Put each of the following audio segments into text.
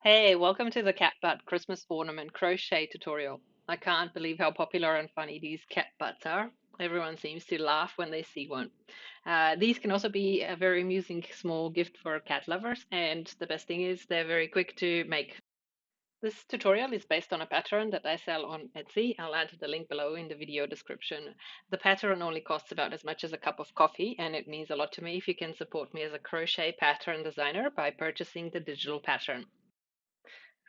Hey, welcome to the cat butt Christmas ornament crochet tutorial. I can't believe how popular and funny these cat butts are. Everyone seems to laugh when they see one. These can also be a very amusing small gift for cat lovers, and the best thing is they're very quick to make. This tutorial is based on a pattern that I sell on Etsy. I'll add the link below in the video description. The pattern only costs about as much as a cup of coffee, and it means a lot to me if you can support me as a crochet pattern designer by purchasing the digital pattern.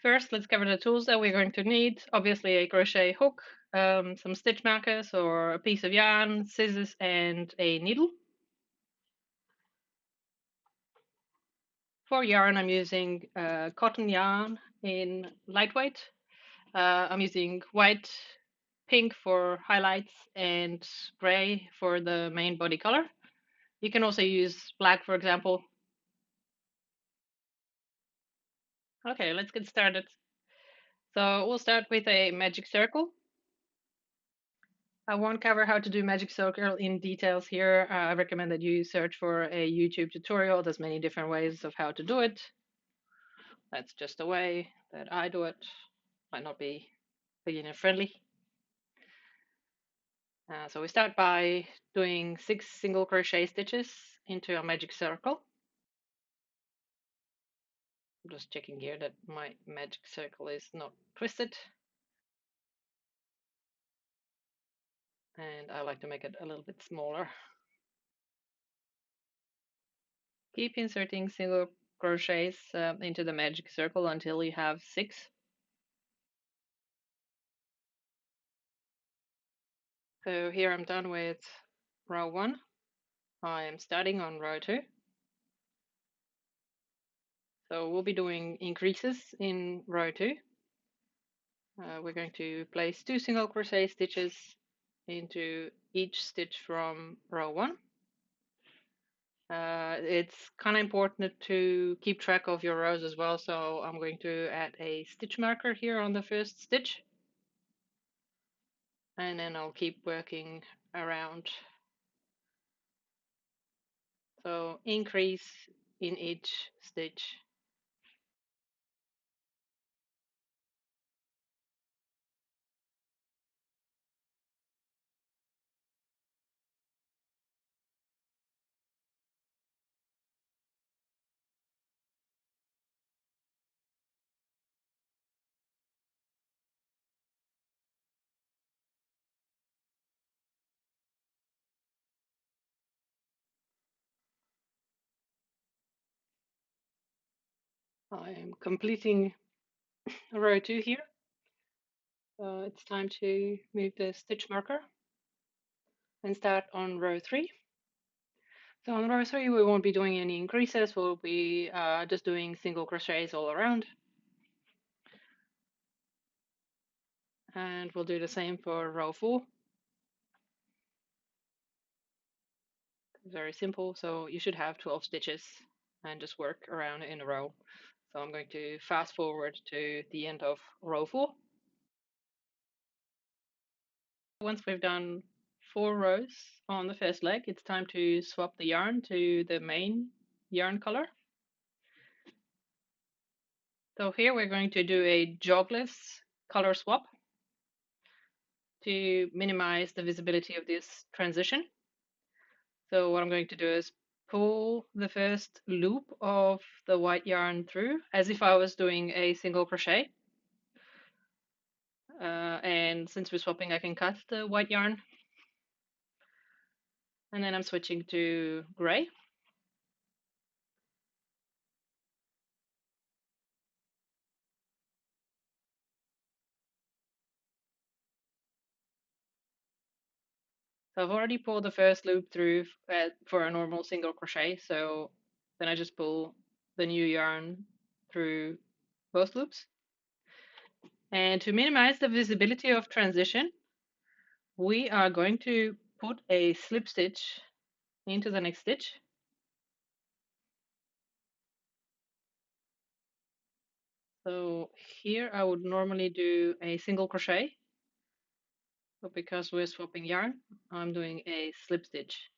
First, let's cover the tools that we're going to need. Obviously, a crochet hook, some stitch markers or a piece of yarn, scissors, and a needle. For yarn, I'm using cotton yarn in lightweight. I'm using white, pink for highlights, and gray for the main body color. You can also use black, for example. Okay, let's get started. So we'll start with a magic circle. I won't cover how to do magic circle in details here. I recommend that you search for a YouTube tutorial. There's many different ways of how to do it. That's just the way that I do it. Might not be beginner friendly. So we start by doing 6 single crochet stitches into a magic circle. I'm just checking here that my magic circle is not twisted. And I like to make it a little bit smaller. Keep inserting single crochets into the magic circle until you have 6. So here I'm done with row 1. I am starting on row 2. So we'll be doing increases in row 2. We're going to place 2 single crochet stitches into each stitch from row 1. It's kind of important to keep track of your rows as well, so I'm going to add a stitch marker here on the first stitch, and then I'll keep working around. So increase in each stitch. I am completing row 2 here. It's time to move the stitch marker and start on row 3. So on row 3 we won't be doing any increases, we'll be just doing single crochets all around. And we'll do the same for row 4. Very simple, so you should have 12 stitches and just work around in a row. So I'm going to fast forward to the end of row 4. Once we've done 4 rows on the first leg, it's time to swap the yarn to the main yarn color. So here we're going to do a jogless color swap to minimize the visibility of this transition. So what I'm going to do is pull the first loop of the white yarn through as if I was doing a single crochet. And since we're swapping, I can cut the white yarn. And then I'm switching to gray. So I've already pulled the first loop through for a normal single crochet. So then I just pull the new yarn through both loops. And to minimize the visibility of transition, we are going to put a slip stitch into the next stitch. So here I would normally do a single crochet, but because we're swapping yarn, I'm doing a slip stitch.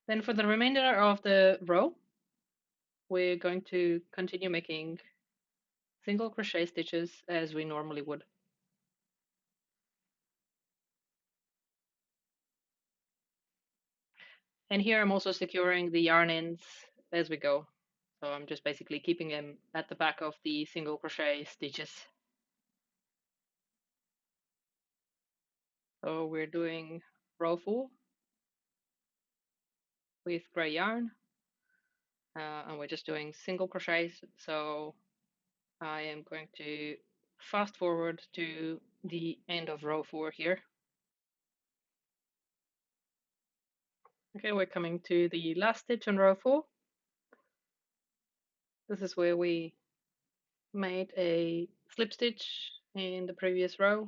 Then for the remainder of the row, we're going to continue making single crochet stitches as we normally would. And here I'm also securing the yarn ends as we go. So I'm just basically keeping them at the back of the single crochet stitches. So we're doing row 4 with gray yarn, and we're just doing single crochets. So I am going to fast forward to the end of row 4 here. Okay, we're coming to the last stitch on row 4. This is where we made a slip stitch in the previous row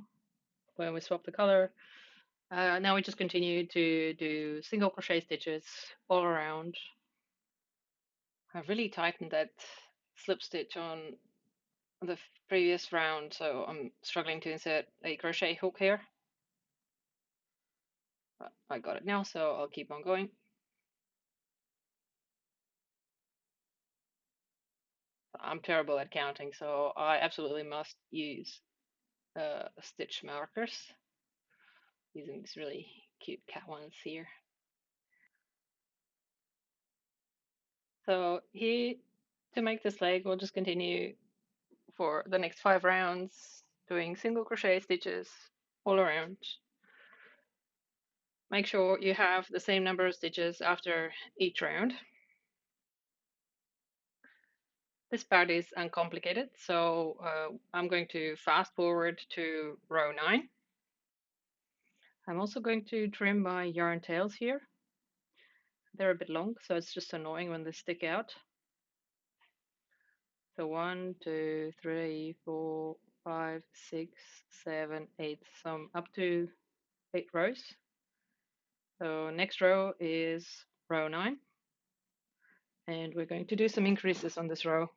when we swapped the color. Now we just continue to do single crochet stitches all around. I've really tightened that slip stitch on the previous round, so I'm struggling to insert a crochet hook here. But I got it now, so I'll keep on going. I'm terrible at counting, so I absolutely must use stitch markers, using these really cute cat ones here. So here, to make this leg, we'll just continue for the next 5 rounds, doing single crochet stitches all around. Make sure you have the same number of stitches after each round. This part is uncomplicated, so I'm going to fast forward to row 9. I'm also going to trim my yarn tails here. They're a bit long, so it's just annoying when they stick out. So 1, 2, 3, 4, 5, 6, 7, 8, some up to 8 rows. So next row is row 9, and we're going to do some increases on this row.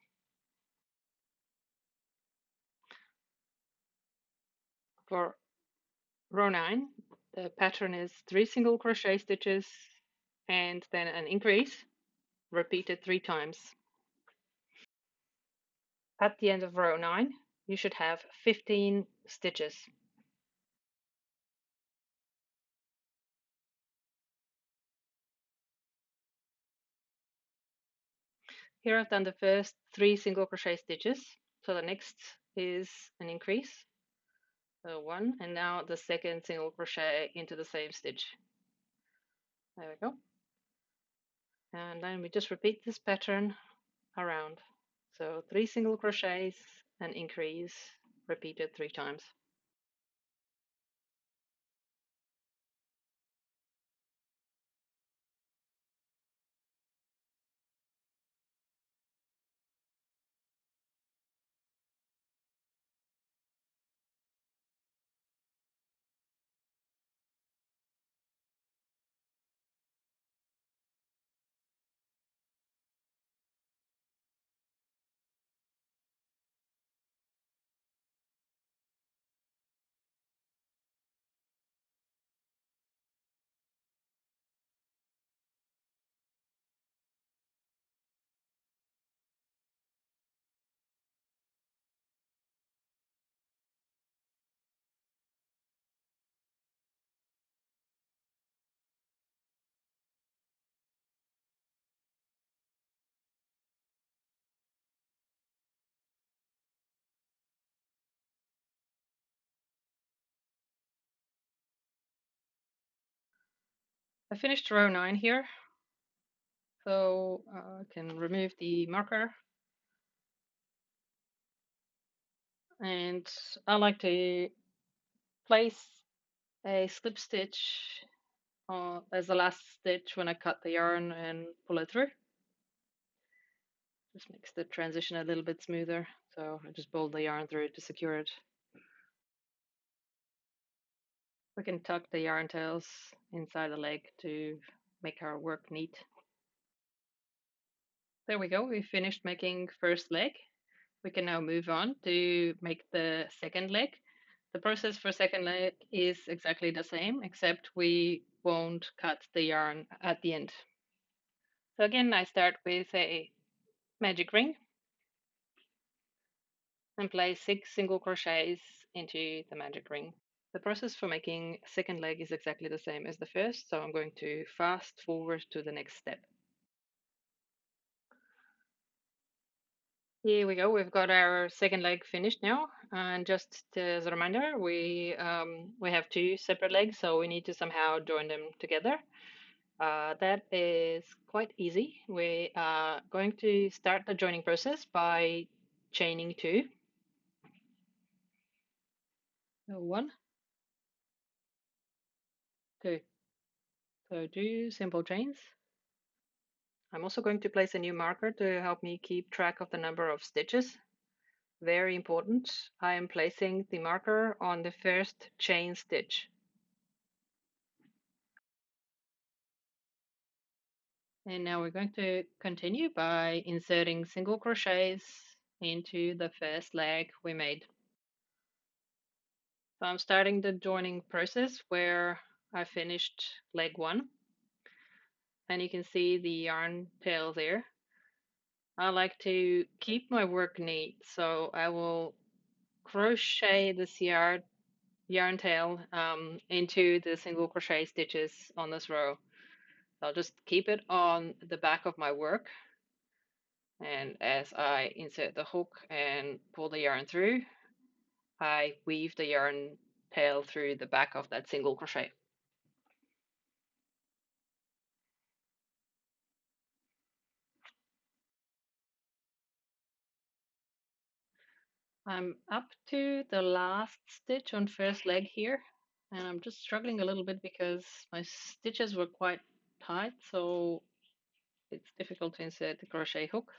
For row 9, the pattern is 3 single crochet stitches and then an increase, repeated 3 times. At the end of row 9, you should have 15 stitches. Here I've done the first 3 single crochet stitches, so the next is an increase, so 1, and now the second single crochet into the same stitch. There we go. And then we just repeat this pattern around. So 3 single crochets, an increase, repeated 3 times. I finished row 9 here, so I can remove the marker. And I like to place a slip stitch as the last stitch when I cut the yarn and pull it through. Just makes the transition a little bit smoother, so I just pull the yarn through to secure it. We can tuck the yarn tails inside the leg to make our work neat. There we go, we finished making first leg. We can now move on to make the second leg. The process for second leg is exactly the same, except we won't cut the yarn at the end. So again, I start with a magic ring and place 6 single crochets into the magic ring. The process for making second leg is exactly the same as the first, so I'm going to fast forward to the next step. Here we go, we've got our second leg finished now, and just as a reminder, we have 2 separate legs, so we need to somehow join them together. That is quite easy. We are going to start the joining process by chaining 2. So 1, 2. So 2 simple chains. I'm also going to place a new marker to help me keep track of the number of stitches. Very important. I am placing the marker on the first chain stitch. And now we're going to continue by inserting single crochets into the first leg we made. So I'm starting the joining process where I finished leg 1, and you can see the yarn tail there. I like to keep my work neat, so I will crochet this yarn tail into the single crochet stitches on this row. I'll just keep it on the back of my work, and as I insert the hook and pull the yarn through, I weave the yarn tail through the back of that single crochet. I'm up to the last stitch on first leg here, and I'm just struggling a little bit because my stitches were quite tight, so it's difficult to insert the crochet hook.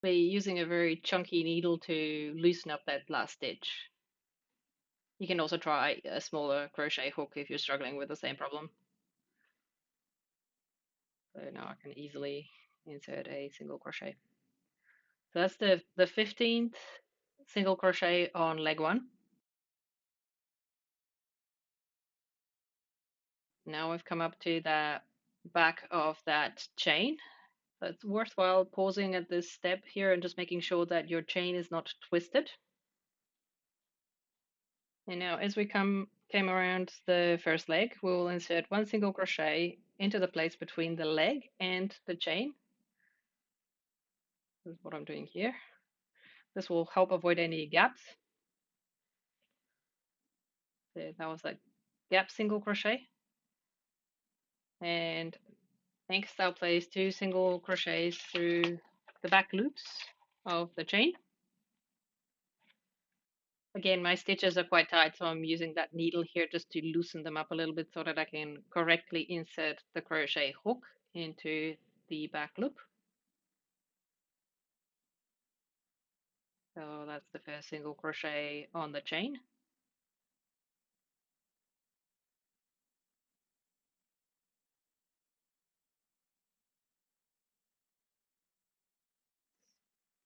We're using a very chunky needle to loosen up that last stitch. You can also try a smaller crochet hook if you're struggling with the same problem. So now I can easily insert a single crochet. So that's the 15th single crochet on leg 1. Now we've come up to the back of that chain. So it's worthwhile pausing at this step here and just making sure that your chain is not twisted. And now as we came around the first leg, we will insert 1 single crochet into the place between the leg and the chain. This is what I'm doing here. This will help avoid any gaps. So that was that gap single crochet. And next I'll place 2 single crochets through the back loops of the chain. Again, my stitches are quite tight, so I'm using that needle here just to loosen them up a little bit so that I can correctly insert the crochet hook into the back loop. So that's the first single crochet on the chain.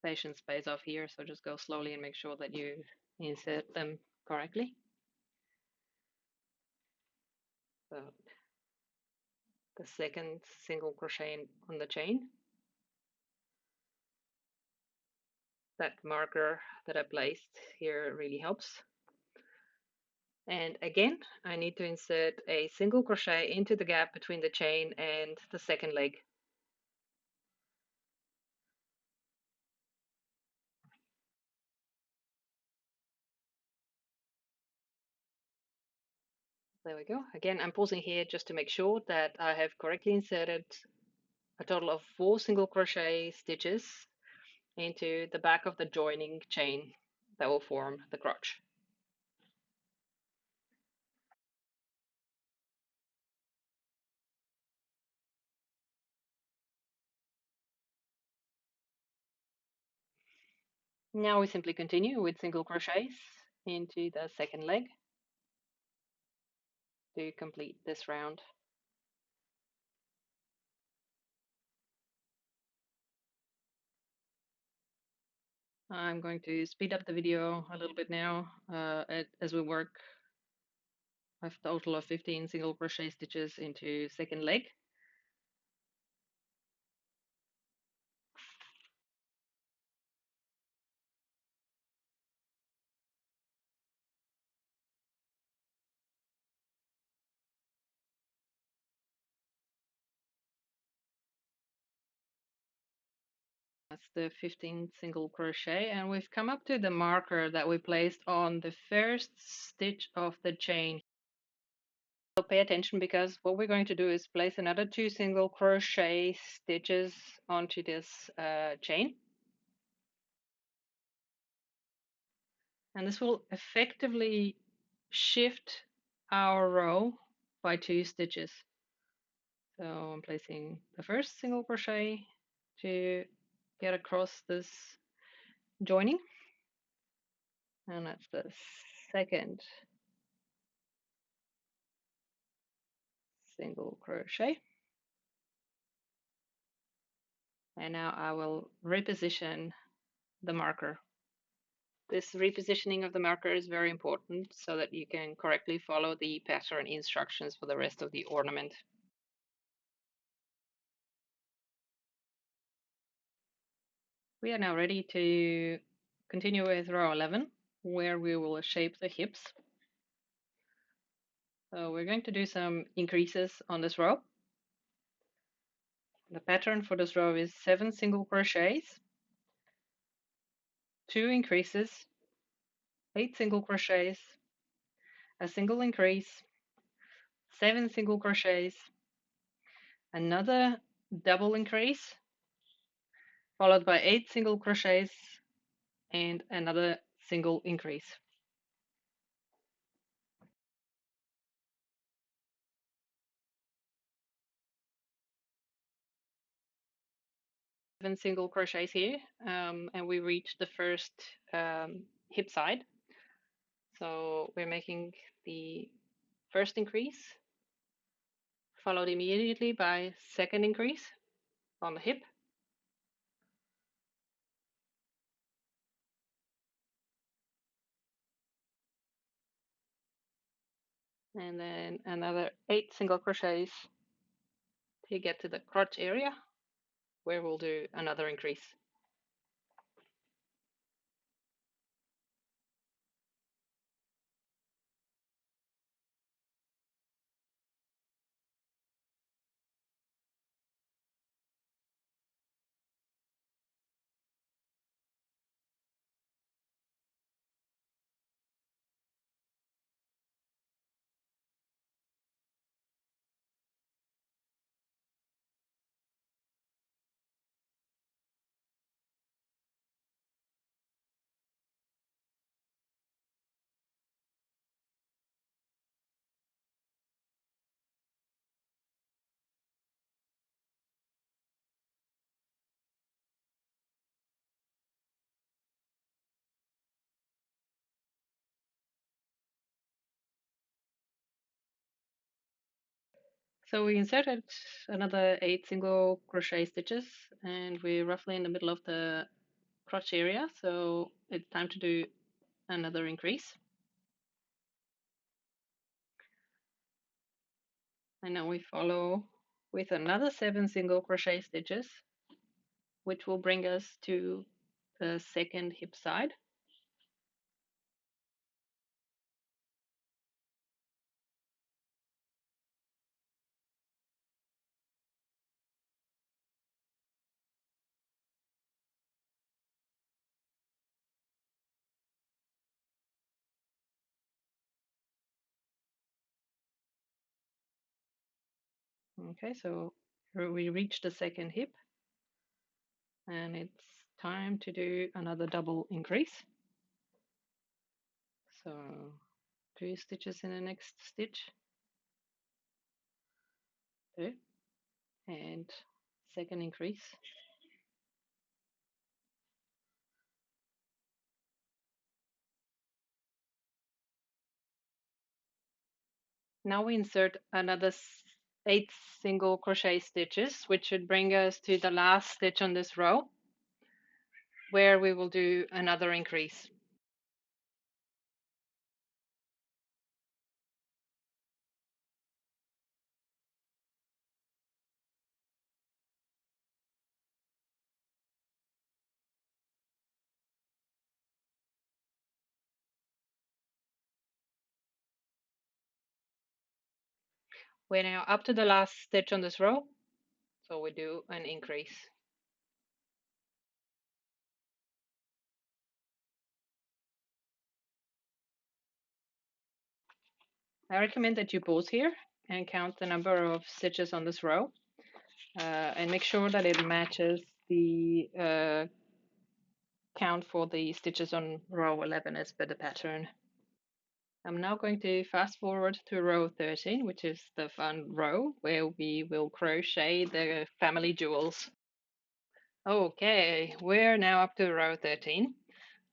Patience pays off here, so just go slowly and make sure that you insert them correctly. So the second single crochet on the chain. That marker that I placed here really helps. And again, I need to insert a single crochet into the gap between the chain and the second leg. There we go. Again, I'm pausing here just to make sure that I have correctly inserted a total of 4 single crochet stitches into the back of the joining chain that will form the crotch. Now we simply continue with single crochets into the second leg to complete this round. I'm going to speed up the video a little bit now as we work a total of 15 single crochet stitches into second leg. That's the 15 single crochet, and we've come up to the marker that we placed on the first stitch of the chain. So pay attention, because what we're going to do is place another 2 single crochet stitches onto this chain. And this will effectively shift our row by 2 stitches. So I'm placing the first single crochet to get across this joining, and that's the second single crochet. And now I will reposition the marker. This repositioning of the marker is very important so that you can correctly follow the pattern instructions for the rest of the ornament. We are now ready to continue with row 11, where we will shape the hips. So we're going to do some increases on this row. The pattern for this row is 7 single crochets, 2 increases, 8 single crochets, a single increase, 7 single crochets, another double increase, followed by 8 single crochets and another single increase. 7 single crochets here, and we reached the first hip side. So we're making the first increase, followed immediately by second increase on the hip, and then another 8 single crochets to get to the crotch area, where we'll do another increase. So we inserted another 8 single crochet stitches, and we're roughly in the middle of the crotch area, so it's time to do another increase. And now we follow with another 7 single crochet stitches, which will bring us to the second hip side. Okay, so we reach the second hip, and it's time to do another double increase. So 2 stitches in the next stitch, 2, and second increase. Now we insert another 8 single crochet stitches, which should bring us to the last stitch on this row, where we will do another increase. We're now up to the last stitch on this row, so we do an increase. I recommend that you pause here and count the number of stitches on this row and make sure that it matches the count for the stitches on row 11 as per the pattern. I'm now going to fast forward to row 13, which is the fun row where we will crochet the family jewels. Okay, we're now up to row 13.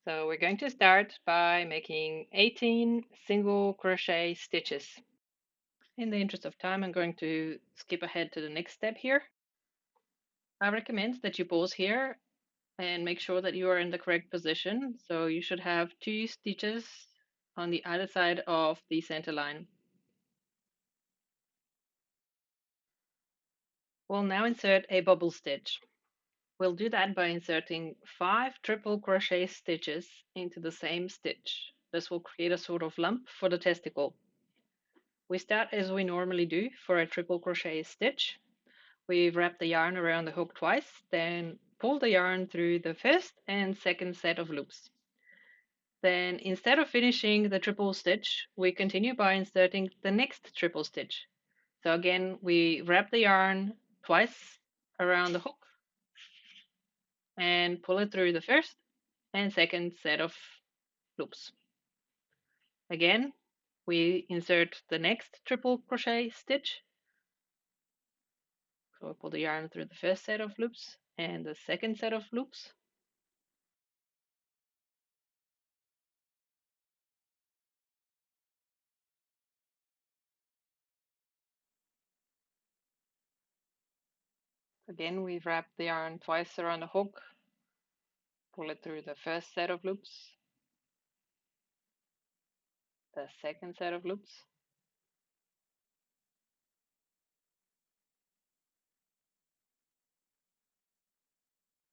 So we're going to start by making 18 single crochet stitches. In the interest of time, I'm going to skip ahead to the next step here. I recommend that you pause here and make sure that you are in the correct position. So you should have 2 stitches on the other side of the center line. We'll now insert a bubble stitch. We'll do that by inserting 5 triple crochet stitches into the same stitch. This will create a sort of lump for the testicle. We start as we normally do for a triple crochet stitch. We wrap the yarn around the hook twice, then pull the yarn through the first and second set of loops. Then instead of finishing the triple stitch, we continue by inserting the next triple stitch. So again, we wrap the yarn twice around the hook and pull it through the first and second set of loops. Again, we insert the next triple crochet stitch. So we pull the yarn through the first set of loops and the second set of loops. Again, we wrap the yarn twice around the hook, pull it through the first set of loops, the second set of loops,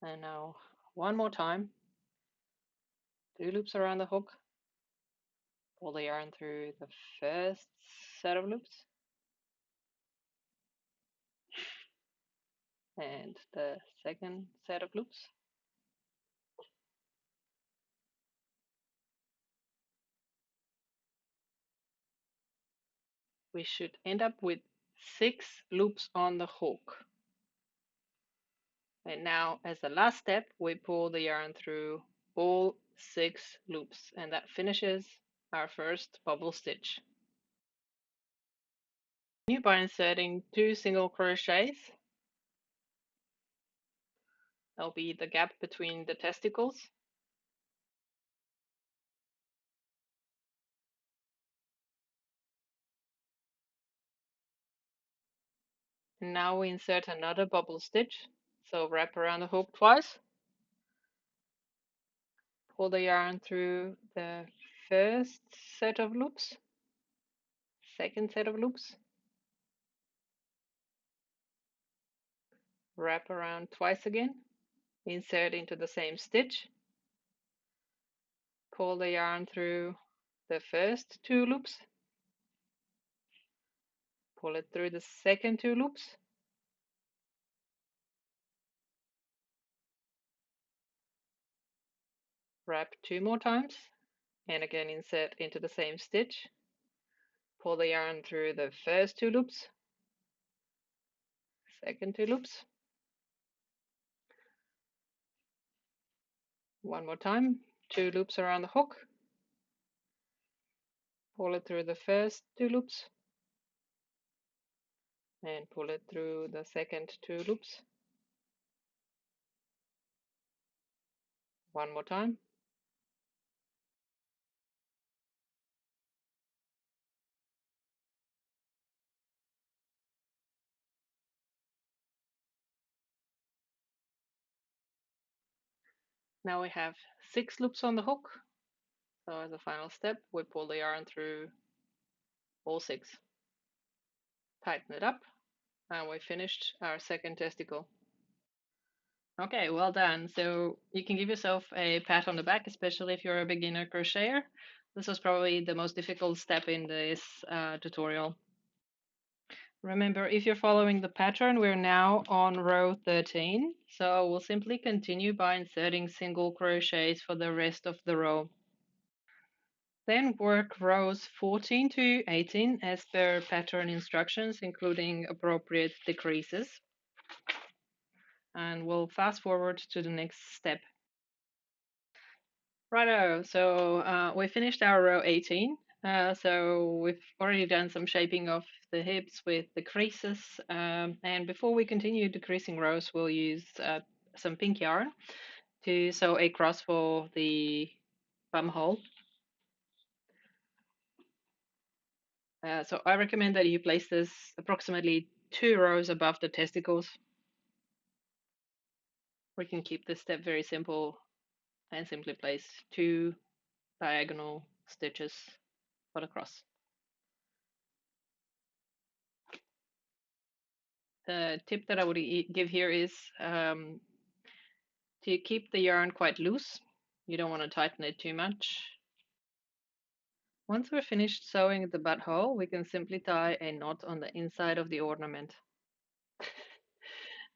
and now one more time, 2 loops around the hook, pull the yarn through the first set of loops, and the second set of loops. We should end up with 6 loops on the hook. And now, as the last step, we pull the yarn through all 6 loops, and that finishes our first bubble stitch. Continue by inserting 2 single crochets. That'll be the gap between the testicles. And now we insert another bubble stitch. So wrap around the hook twice. Pull the yarn through the first set of loops, second set of loops. Wrap around twice again. Insert into the same stitch. Pull the yarn through the first 2 loops. Pull it through the second 2 loops. Wrap 2 more times and again insert into the same stitch. Pull the yarn through the first 2 loops, second 2 loops. One more time, 2 loops around the hook. Pull it through the first 2 loops and pull it through the second 2 loops. One more time. Now we have 6 loops on the hook. So as a final step, we pull the yarn through all 6. Tighten it up, and we finished our second testicle. Okay, well done. So you can give yourself a pat on the back, especially if you're a beginner crocheter. This was probably the most difficult step in this tutorial. Remember, if you're following the pattern, we're now on row 13. So we'll simply continue by inserting single crochets for the rest of the row. Then work rows 14 to 18 as per pattern instructions, including appropriate decreases. And we'll fast forward to the next step. Righto, so we finished our row 18. So we've already done some shaping of the hips with the creases. And before we continue decreasing rows, we'll use some pink yarn to sew a cross for the bum hole. So I recommend that you place this approximately 2 rows above the testicles. We can keep this step very simple and simply place 2 diagonal stitches for the cross. The tip that I would give here is to keep the yarn quite loose. You don't want to tighten it too much. Once we're finished sewing the butthole, we can simply tie a knot on the inside of the ornament.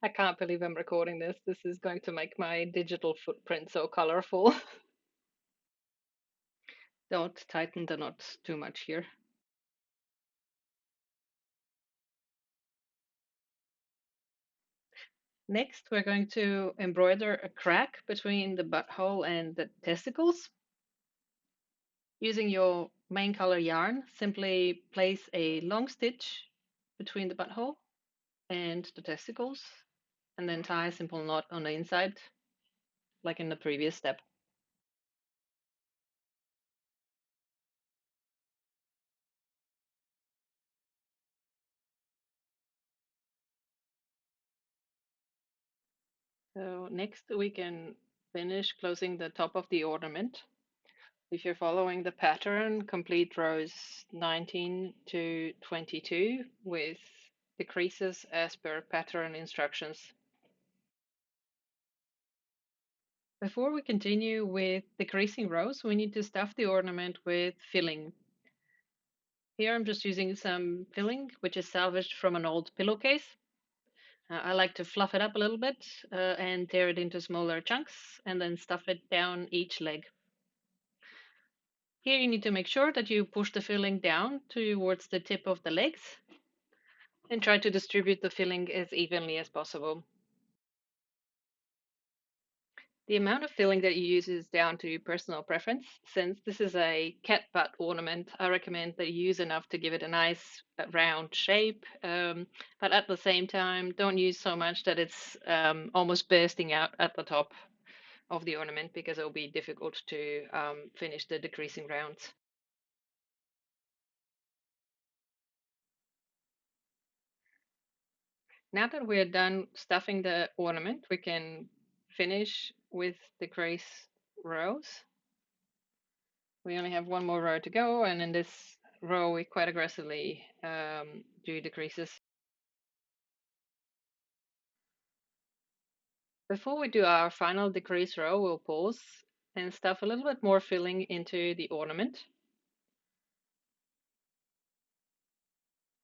I can't believe I'm recording this. This is going to make my digital footprint so colorful. Don't tighten the knot too much here. Next, we're going to embroider a crack between the butthole and the testicles. Using your main color yarn, simply place a long stitch between the butthole and the testicles, and then tie a simple knot on the inside, like in the previous step. So next we can finish closing the top of the ornament. If you're following the pattern, complete rows 19 to 22 with decreases as per pattern instructions. Before we continue with decreasing rows, we need to stuff the ornament with filling. Here I'm just using some filling, which is salvaged from an old pillowcase. I like to fluff it up a little bit and tear it into smaller chunks and then stuff it down each leg. Here you need to make sure that you push the filling down towards the tip of the legs and try to distribute the filling as evenly as possible. The amount of filling that you use is down to personal preference. Since this is a cat butt ornament, I recommend that you use enough to give it a nice round shape, but at the same time, don't use so much that it's almost bursting out at the top of the ornament because it will be difficult to finish the decreasing rounds. Now that we're done stuffing the ornament, we can finish with decrease rows. We only have one more row to go, and in this row we quite aggressively do decreases. Before we do our final decrease row, we'll pause and stuff a little bit more filling into the ornament.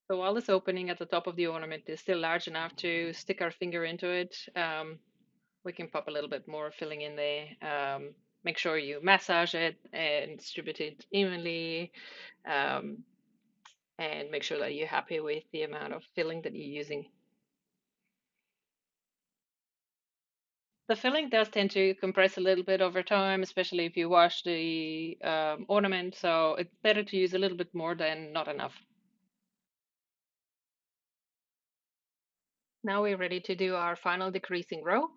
So while this opening at the top of the ornament is still large enough to stick our finger into it, we can pop a little bit more filling in there. Make sure you massage it and distribute it evenly, and make sure that you're happy with the amount of filling that you're using. The filling does tend to compress a little bit over time, especially if you wash the ornament, so it's better to use a little bit more than not enough. Now we're ready to do our final decreasing row.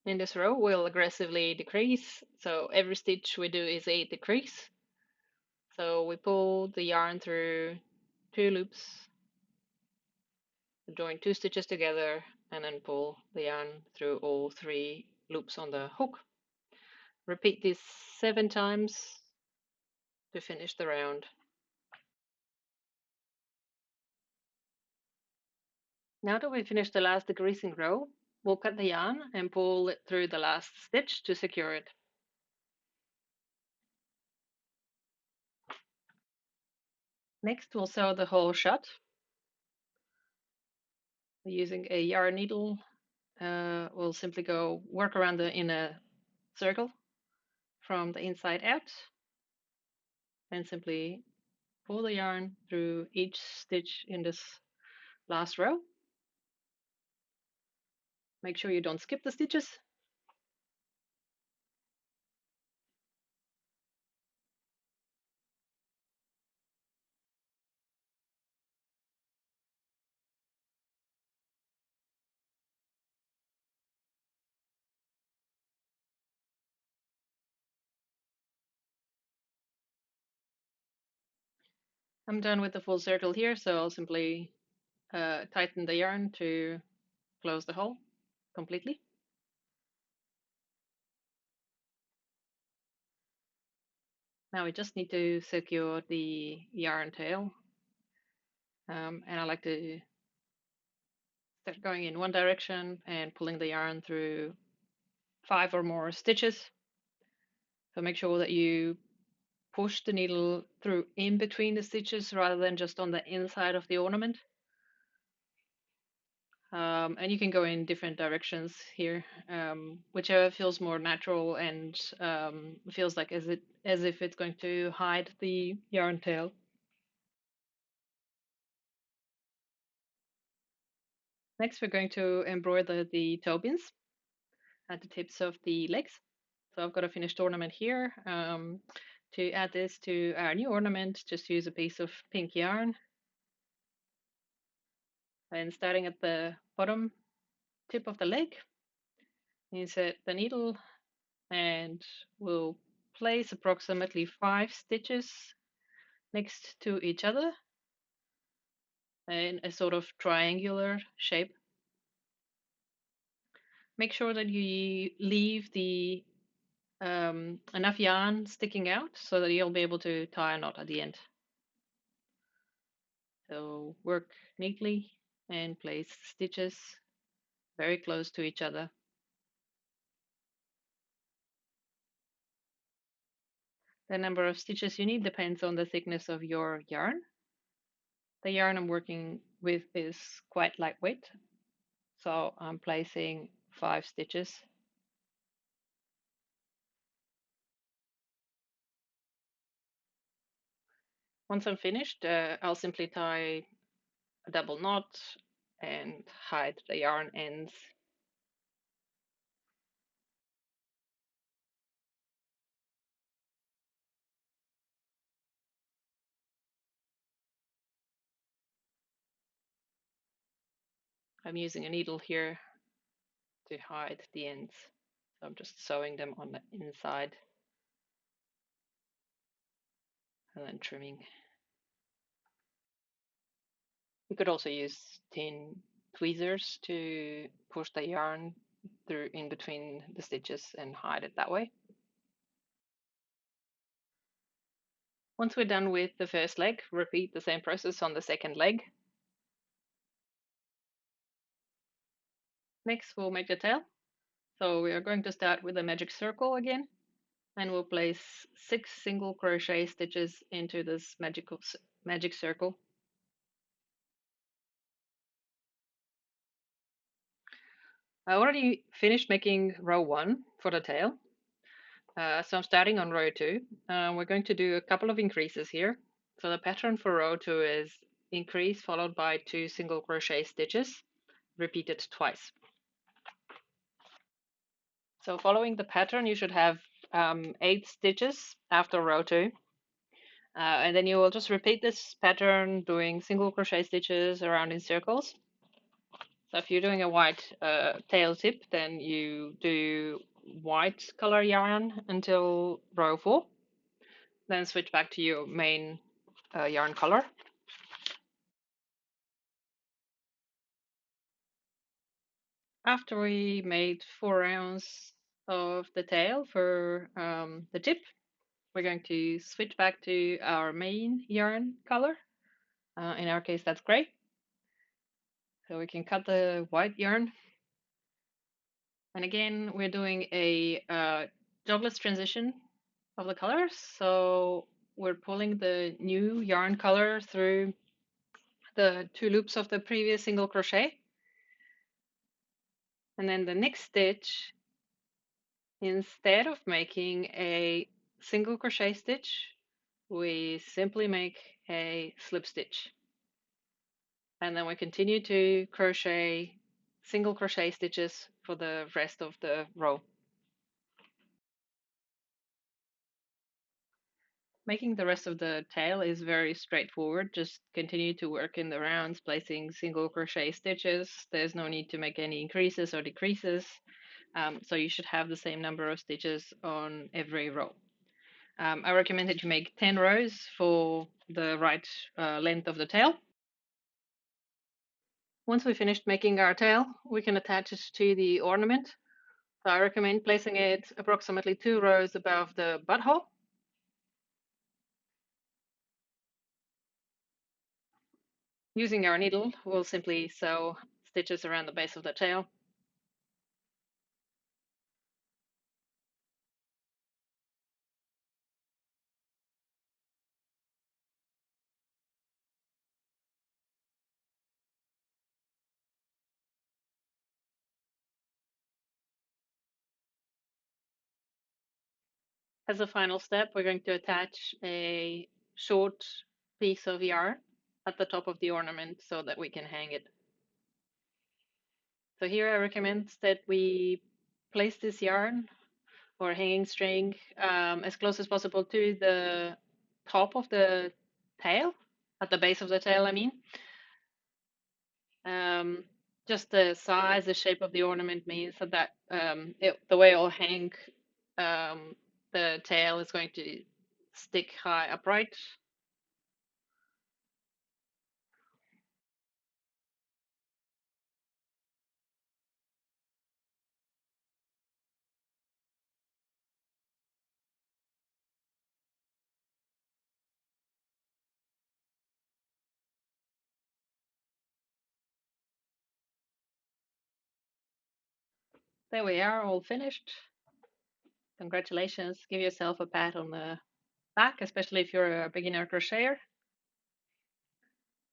In this row, we'll aggressively decrease, so every stitch we do is a decrease. So we pull the yarn through 2 loops, join 2 stitches together, and then pull the yarn through all 3 loops on the hook. Repeat this 7 times to finish the round. Now that we've finished the last decreasing row, we'll cut the yarn and pull it through the last stitch to secure it. Next, we'll sew the hole shut. Using a yarn needle, we'll simply go work around in a circle from the inside out and simply pull the yarn through each stitch in this last row. Make sure you don't skip the stitches. I'm done with the full circle here, so I'll simply tighten the yarn to close the hole completely. Now we just need to secure the yarn tail, and I like to start going in one direction and pulling the yarn through 5 or more stitches. So make sure that you push the needle through in between the stitches rather than just on the inside of the ornament. And you can go in different directions here, whichever feels more natural and feels like as if it's going to hide the yarn tail. Next, we're going to embroider the toe pins at the tips of the legs. So I've got a finished ornament here. To add this to our new ornament, just use a piece of pink yarn. And starting at the bottom tip of the leg, insert the needle and we'll place approximately 5 stitches next to each other in a sort of triangular shape. Make sure that you leave the enough yarn sticking out so that you'll be able to tie a knot at the end. So work neatly and place stitches very close to each other. The number of stitches you need depends on the thickness of your yarn. The yarn I'm working with is quite lightweight, so I'm placing 5 stitches. Once I'm finished, I'll simply tie a double knot and hide the yarn ends. I'm using a needle here to hide the ends. So I'm just sewing them on the inside and then trimming. You could also use tin tweezers to push the yarn through in between the stitches and hide it that way. Once we're done with the first leg, repeat the same process on the second leg. Next, we'll make the tail. So we are going to start with a magic circle again, and we'll place 6 single crochet stitches into this magic circle. I already finished making row 1 for the tail. So I'm starting on row 2. We're going to do a couple of increases here. So the pattern for row 2 is increase followed by 2 single crochet stitches, repeated twice. So following the pattern, you should have 8 stitches after row 2. And then you will just repeat this pattern doing single crochet stitches around in circles. So if you're doing a white tail tip, then you do white color yarn until row 4. Then switch back to your main yarn color. After we made 4 rounds of the tail for the tip, we're going to switch back to our main yarn color. In our case, that's gray. So we can cut the white yarn. And again, we're doing a jogless transition of the colors. So we're pulling the new yarn color through the 2 loops of the previous single crochet. And then the next stitch, instead of making a single crochet stitch, we simply make a slip stitch, and then we continue to crochet single crochet stitches for the rest of the row. Making the rest of the tail is very straightforward. Just continue to work in the rounds, placing single crochet stitches. There's no need to make any increases or decreases. So you should have the same number of stitches on every row. I recommend that you make 10 rows for the right length of the tail. Once we finished making our tail, we can attach it to the ornament. So I recommend placing it approximately 2 rows above the butthole. Using our needle, we'll simply sew stitches around the base of the tail. As a final step, we're going to attach a short piece of yarn at the top of the ornament so that we can hang it. So here I recommend that we place this yarn or hanging string as close as possible to the top of the tail, at the base of the tail, I mean. Um, just the size, the shape of the ornament means that the way it'll hang, the tail is going to stick high upright. There we are, all finished. Congratulations. Give yourself a pat on the back, especially if you're a beginner crocheter.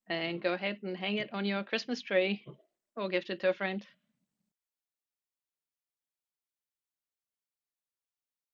And go ahead and hang it on your Christmas tree or gift it to a friend.